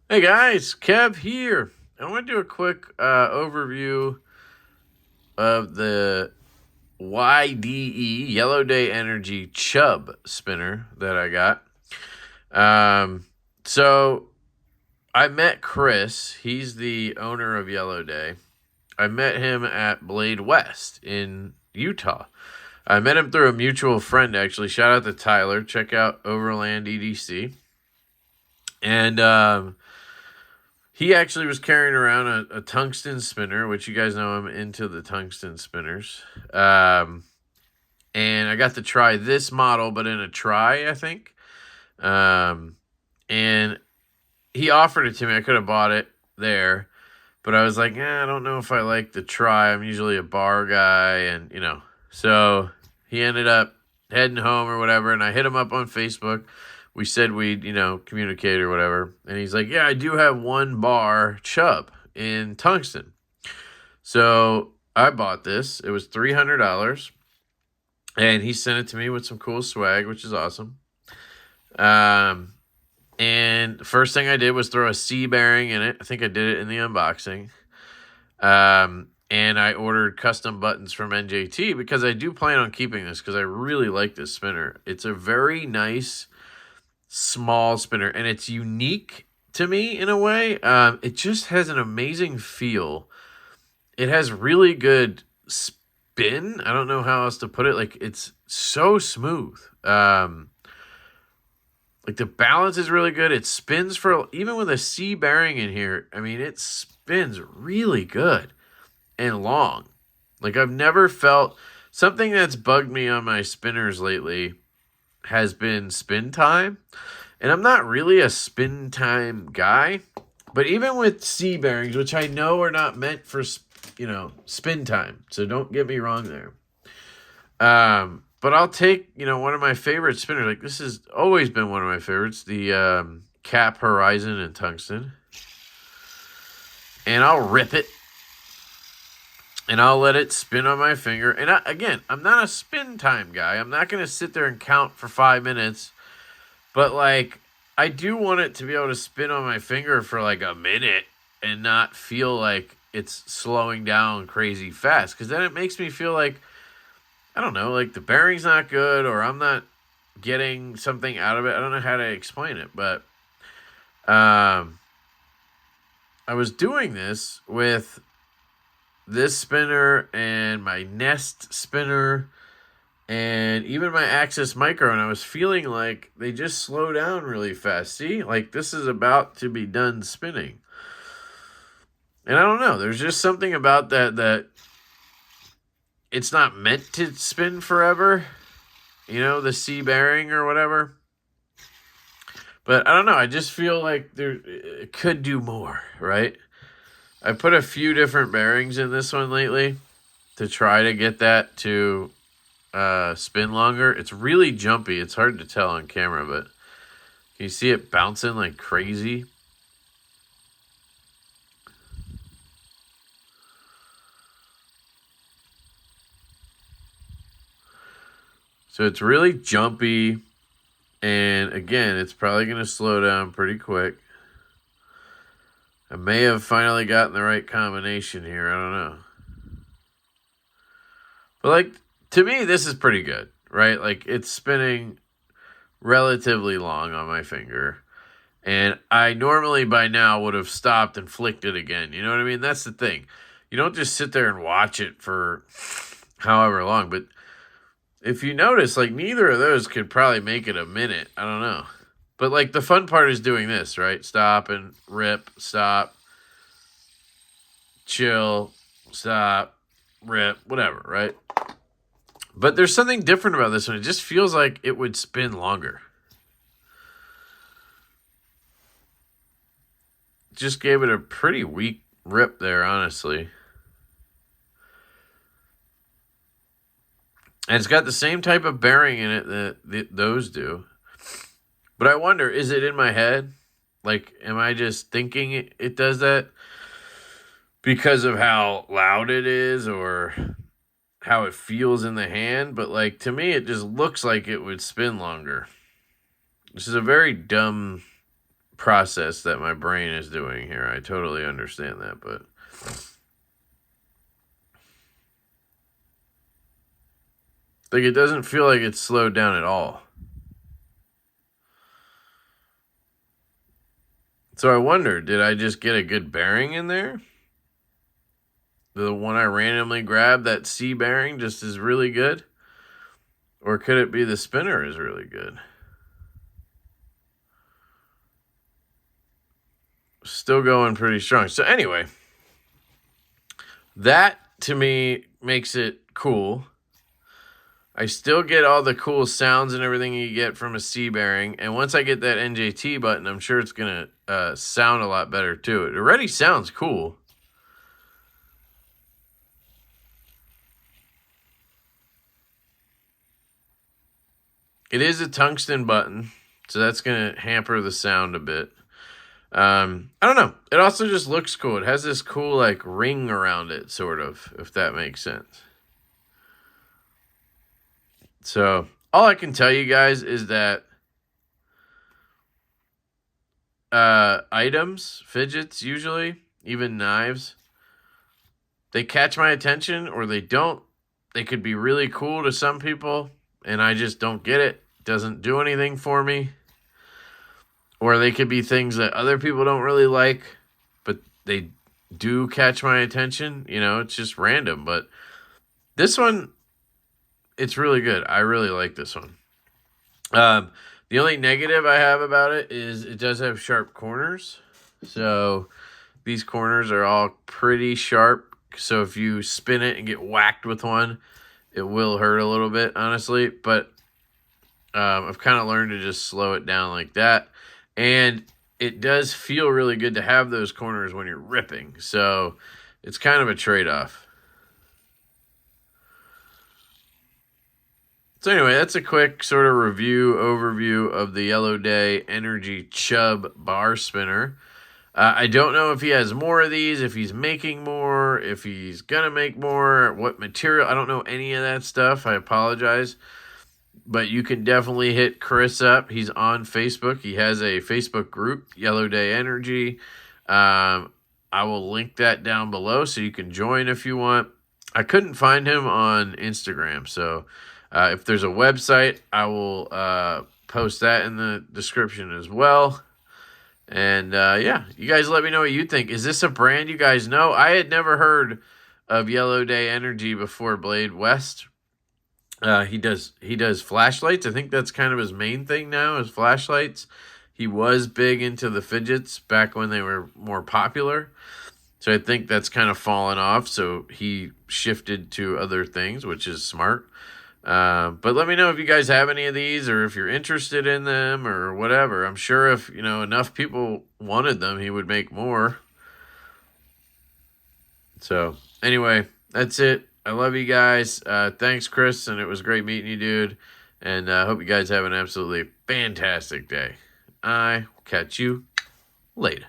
Hey guys, Kev here. I want to do a quick overview of the YDE Yellow Day Energy Chub spinner that I got. So I met Chris. He's the owner of Yellow Day. I met him at Blade West in Utah. I met him through a mutual friend, actually. Shout out to Tyler. Check out Overland EDC. And he actually was carrying around a tungsten spinner, which you guys know I'm into the tungsten spinners. And I got to try this model, but in a try, I think. And he offered it to me. I could have bought it there, but I was like, I don't know if I like the try. I'm usually a bar guy, and so he ended up heading home or whatever, and I hit him up on Facebook. We said we'd, communicate or whatever. And he's like, yeah, I do have one bar Chub in Tungsten. So I bought this. It was $300. And he sent it to me with some cool swag, which is awesome. And the first thing I did was throw a C bearing in it. I think I did it in the unboxing. And I ordered custom buttons from NJT because I do plan on keeping this because I really like this spinner. It's a very nice small spinner, and it's unique to me in a way. It just has an amazing feel. It has really good spin. I don't know how else to put it. Like, it's so smooth. Like, the balance is really good. It spins for, even with a C bearing in here, I mean, it spins really good and long. Like, I've never felt something that's bugged me on my spinners lately has been spin time. And I'm not really a spin time guy, but even with C bearings, which I know are not meant for, spin time. So don't get me wrong there. But I'll take, one of my favorite spinners. Like, this has always been one of my favorites, the Cap Horizon in Tungsten. And I'll rip it. And I'll let it spin on my finger. And again, I'm not a spin time guy. I'm not going to sit there and count for 5 minutes. But, like, I do want it to be able to spin on my finger for, like, a minute and not feel like it's slowing down crazy fast. Because then it makes me feel like, I don't know, like the bearing's not good or I'm not getting something out of it. I don't know how to explain it. But I was doing this with this spinner and my Nest spinner and even my Axis Micro, and I was feeling like they just slow down really fast. See, like this is about to be done spinning. And I don't know, there's just something about that it's not meant to spin forever. The C bearing or whatever. But I don't know, I just feel like it could do more, right? I put a few different bearings in this one lately to try to get that to spin longer. It's really jumpy. It's hard to tell on camera, but can you see it bouncing like crazy? So it's really jumpy, and again, it's probably going to slow down pretty quick. I may have finally gotten the right combination here. I don't know. But, like, to me, this is pretty good, right? Like, it's spinning relatively long on my finger. And I normally by now would have stopped and flicked it again. You know what I mean? That's the thing. You don't just sit there and watch it for however long. But if you notice, like, neither of those could probably make it a minute. I don't know. But, like, the fun part is doing this, right? Stop and rip, stop, chill, stop, rip, whatever, right? But there's something different about this one. It just feels like it would spin longer. Just gave it a pretty weak rip there, honestly. And it's got the same type of bearing in it that those do. But I wonder, is it in my head? Like, am I just thinking it does that because of how loud it is or how it feels in the hand? But, like, to me, it just looks like it would spin longer. This is a very dumb process that my brain is doing here. I totally understand that, but like it doesn't feel like it's slowed down at all. So I wonder, did I just get a good bearing in there? The one I randomly grabbed, that C bearing, just is really good? Or could it be the spinner is really good? Still going pretty strong. So anyway, that to me makes it cool. I still get all the cool sounds and everything you get from a C bearing. And once I get that NJT button, I'm sure it's going to sound a lot better too. It already sounds cool. It is a tungsten button, so that's going to hamper the sound a bit. I don't know. It also just looks cool. It has this cool like ring around it, sort of, if that makes sense. So all I can tell you guys is that items, fidgets, usually, even knives, they catch my attention or they don't. They could be really cool to some people, and I just don't get it. It doesn't do anything for me. Or they could be things that other people don't really like, but they do catch my attention. You know, it's just random. But this one, it's really good. I really like this one. The only negative I have about it is it does have sharp corners. So these corners are all pretty sharp. So if you spin it and get whacked with one, it will hurt a little bit, honestly. But I've kind of learned to just slow it down like that. And it does feel really good to have those corners when you're ripping. So it's kind of a trade-off. So anyway, that's a quick sort of overview of the YDE Energy Chub bar spinner. I don't know if he has more of these, if he's making more, if he's going to make more, what material. I don't know any of that stuff. I apologize. But you can definitely hit Chris up. He's on Facebook. He has a Facebook group, YDE Energy. I will link that down below so you can join if you want. I couldn't find him on Instagram, so if there's a website, I will post that in the description as well. And yeah, you guys let me know what you think. Is this a brand you guys know? I had never heard of YDE Energy before Blade West. He does flashlights. I think that's kind of his main thing now is flashlights. He was big into the fidgets back when they were more popular. So I think that's kind of fallen off. So he shifted to other things, which is smart. But let me know if you guys have any of these or if you're interested in them or whatever. I'm sure if, you know, enough people wanted them, he would make more. So anyway, that's it. I love you guys. Thanks, Chris, and it was great meeting you, dude. And I hope you guys have an absolutely fantastic day. I will catch you later.